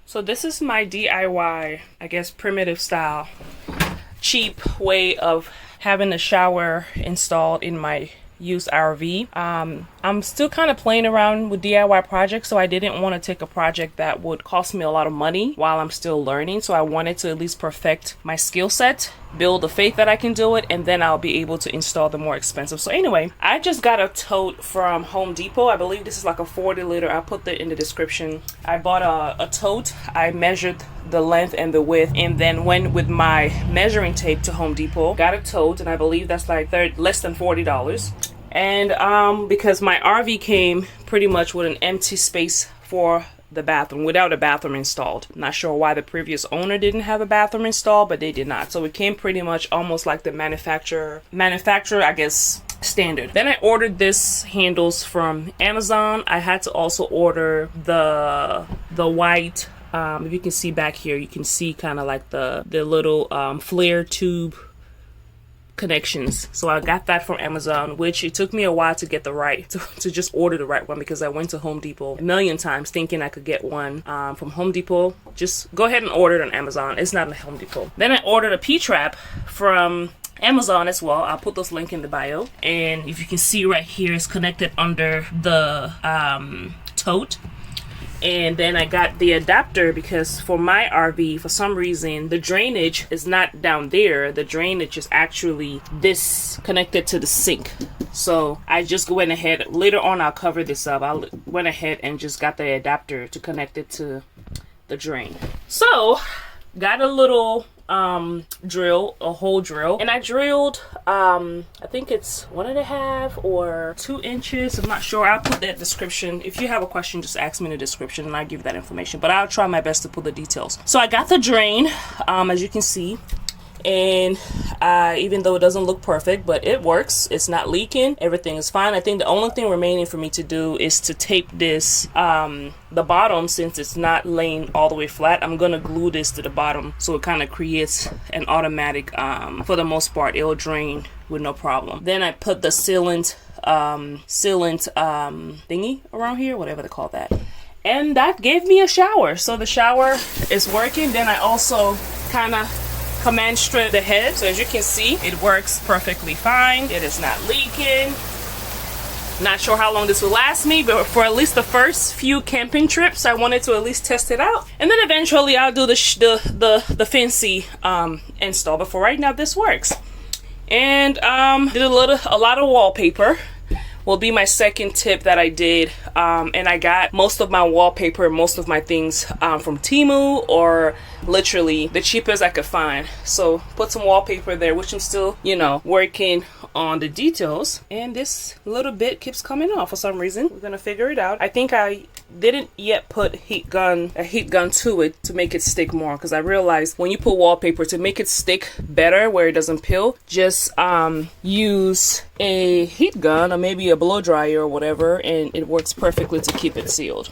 So this is my DIY, I guess primitive style, cheap way of having a shower installed in my used RV. I'm still kind of playing around with DIY projects, so I didn't want to take a project that would cost me a lot of money while I'm still learning. So I wanted to at least perfect my skill set, build the faith that I can do it, and then I'll be able to install the more expensive. So anyway, I just got a tote from Home Depot. I believe this is like a 40 liter. I'll put that in the description. I bought a tote. I measured the length and the width, and then went with my measuring tape to Home Depot, got a tote, and I believe that's like less than $40. And because my RV came pretty much with an empty space for the bathroom, without a bathroom installed. I'm not sure why the previous owner didn't have a bathroom installed, but they did not. So it came pretty much almost like the manufacturer, I guess, standard. Then I ordered this handles from Amazon. I had to also order the white, if you can see back here, you can see kind of like the little flare tube connections. So I got that from Amazon, which it took me a while to get the right to just order the right one, because I went to Home Depot a million times thinking I could get one from Home Depot. Just go ahead and order it on Amazon. It's not in Home Depot. Then I ordered a P-trap from Amazon as well. I'll put this link in the bio, and if you can see right here, it's connected under the tote. And then I got the adapter because for my RV, for some reason, the drainage is not down there. The drainage is actually this connected to the sink. So I just went ahead, later on I'll cover this up. I went ahead and just got the adapter to connect it to the drain. So got a little drill, a hole drill, and I drilled I think it's 1.5 or 2 inches. I'm not sure. I'll put that description. If you have a question, just ask me in the description and I'll give that information, but I'll try my best to put the details. So I got the drain, as you can see, and even though it doesn't look perfect, but it works. It's not leaking. Everything is fine. I think the only thing remaining for me to do is to tape this, the bottom, since it's not laying all the way flat. I'm gonna glue this to the bottom so it kind of creates an automatic, for the most part, it'll drain with no problem. Then I put the sealant thingy around here, whatever they call that. And that gave me a shower. So the shower is working. Then I also kind of command strip the head, so as you can see, it works perfectly fine. It is not leaking. Not sure how long this will last me, but for at least the first few camping trips, I wanted to at least test it out, and then eventually I'll do the fancy install. But for right now, this works. And did a lot of wallpaper. Will be my second tip that I did, and I got most of my wallpaper, most of my things from Temu, or literally the cheapest I could find. So put some wallpaper there, which I'm still, working on the details, and this little bit keeps coming off for some reason. We're gonna figure it out. I think I didn't yet put a heat gun to it to make it stick more, because I realized when you put wallpaper, to make it stick better where it doesn't peel, just use a heat gun or maybe a blow dryer or whatever, and it works perfectly to keep it sealed.